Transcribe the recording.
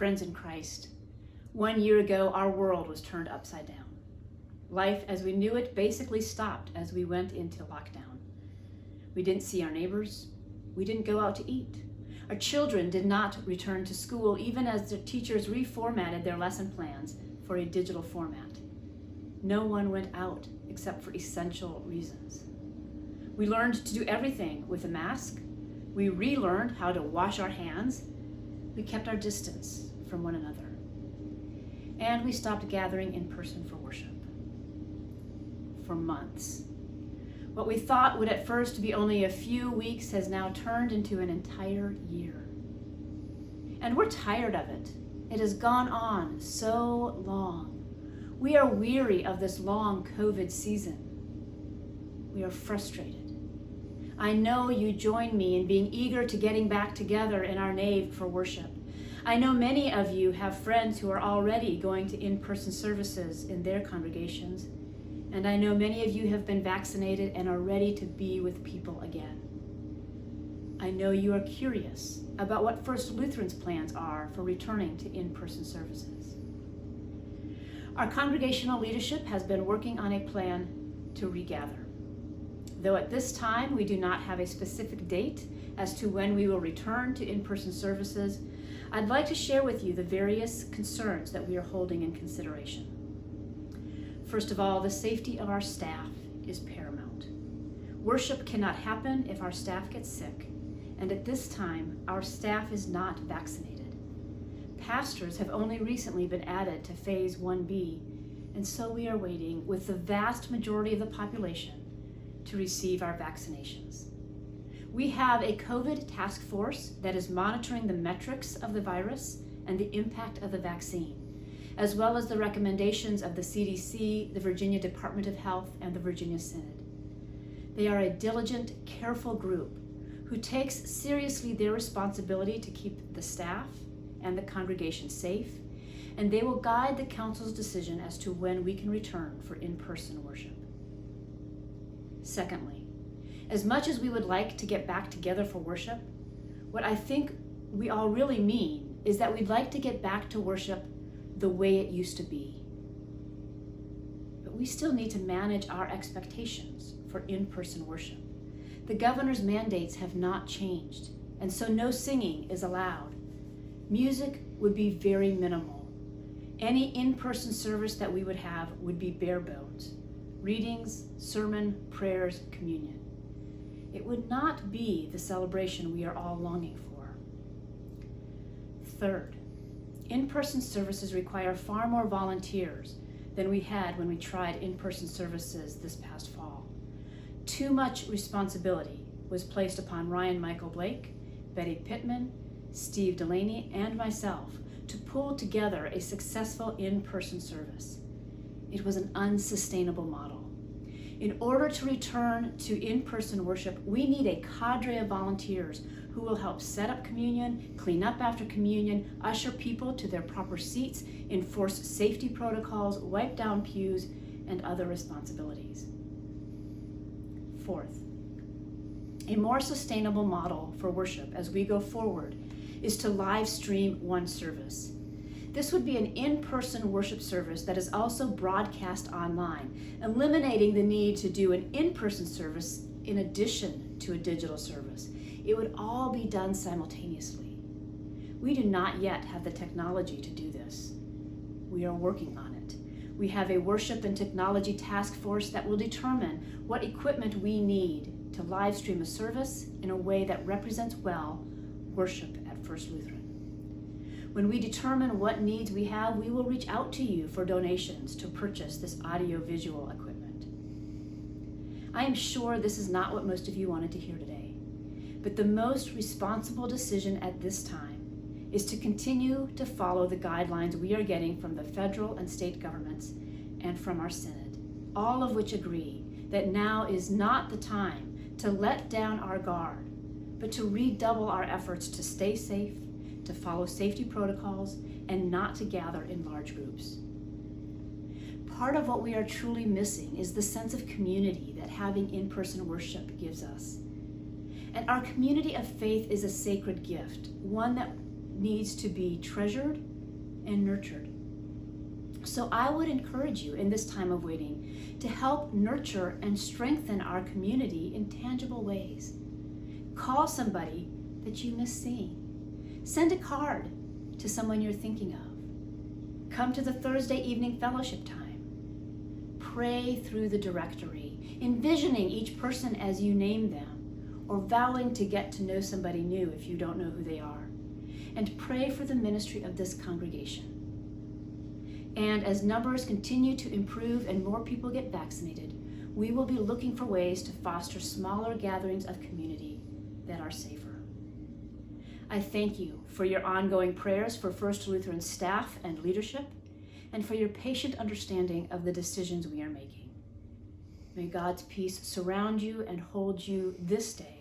Friends in Christ, 1 year ago, our world was turned upside down. Life as we knew it basically stopped as we went into lockdown. We didn't see our neighbors. We didn't go out to eat. Our children did not return to school, even as their teachers reformatted their lesson plans for a digital format. No one went out except for essential reasons. We learned to do everything with a mask. We relearned how to wash our hands. We kept our distance from one another. And we stopped gathering in person for worship. For months. What we thought would at first be only a few weeks has now turned into an entire year. And we're tired of it. It has gone on so long. We are weary of this long COVID season. We are frustrated. I know you join me in being eager to getting back together in our nave for worship. I know many of you have friends who are already going to in-person services in their congregations. And I know many of you have been vaccinated and are ready to be with people again. I know you are curious about what First Lutheran's plans are for returning to in-person services. Our congregational leadership has been working on a plan to regather. Though at this time we do not have a specific date as to when we will return to in-person services, I'd like to share with you the various concerns that we are holding in consideration. First of all, the safety of our staff is paramount. Worship cannot happen if our staff gets sick, and at this time, our staff is not vaccinated. Pastors have only recently been added to Phase 1B, and so we are waiting with the vast majority of the population to receive our vaccinations. We have a COVID task force that is monitoring the metrics of the virus and the impact of the vaccine, as well as the recommendations of the CDC, the Virginia Department of Health, and the Virginia Synod. They are a diligent, careful group who takes seriously their responsibility to keep the staff and the congregation safe, and they will guide the council's decision as to when we can return for in-person worship. Secondly, as much as we would like to get back together for worship, what I think we all really mean is that we'd like to get back to worship the way it used to be. But we still need to manage our expectations for in-person worship. The governor's mandates have not changed, and so no singing is allowed. Music would be very minimal. Any in-person service that we would have would be bare bones. Readings, sermon, prayers, communion. It would not be the celebration we are all longing for. Third, in-person services require far more volunteers than we had when we tried in-person services this past fall. Too much responsibility was placed upon Ryan Michael Blake, Betty Pittman, Steve Delaney, and myself to pull together a successful in-person service. It was an unsustainable model. In order to return to in-person worship, we need a cadre of volunteers who will help set up communion, clean up after communion, usher people to their proper seats, enforce safety protocols, wipe down pews, and other responsibilities. Fourth, a more sustainable model for worship as we go forward is to live stream one service. This would be an in-person worship service that is also broadcast online, eliminating the need to do an in-person service in addition to a digital service. It would all be done simultaneously. We do not yet have the technology to do this. We are working on it. We have a worship and technology task force that will determine what equipment we need to live stream a service in a way that represents well worship at First Lutheran. When we determine what needs we have, we will reach out to you for donations to purchase this audio-visual equipment. I am sure this is not what most of you wanted to hear today, but the most responsible decision at this time is to continue to follow the guidelines we are getting from the federal and state governments and from our Synod, all of which agree that now is not the time to let down our guard, but to redouble our efforts to stay safe, to follow safety protocols, and not to gather in large groups. Part of what we are truly missing is the sense of community that having in-person worship gives us. And our community of faith is a sacred gift, one that needs to be treasured and nurtured. So I would encourage you in this time of waiting to help nurture and strengthen our community in tangible ways. Call somebody that you miss seeing. Send a card to someone you're thinking of. Come to the Thursday evening fellowship time. Pray through the directory, envisioning each person as you name them, or vowing to get to know somebody new if you don't know who they are. And pray for the ministry of this congregation. And as numbers continue to improve and more people get vaccinated, we will be looking for ways to foster smaller gatherings of community that are safer. I thank you for your ongoing prayers for First Lutheran staff and leadership, and for your patient understanding of the decisions we are making. May God's peace surround you and hold you this day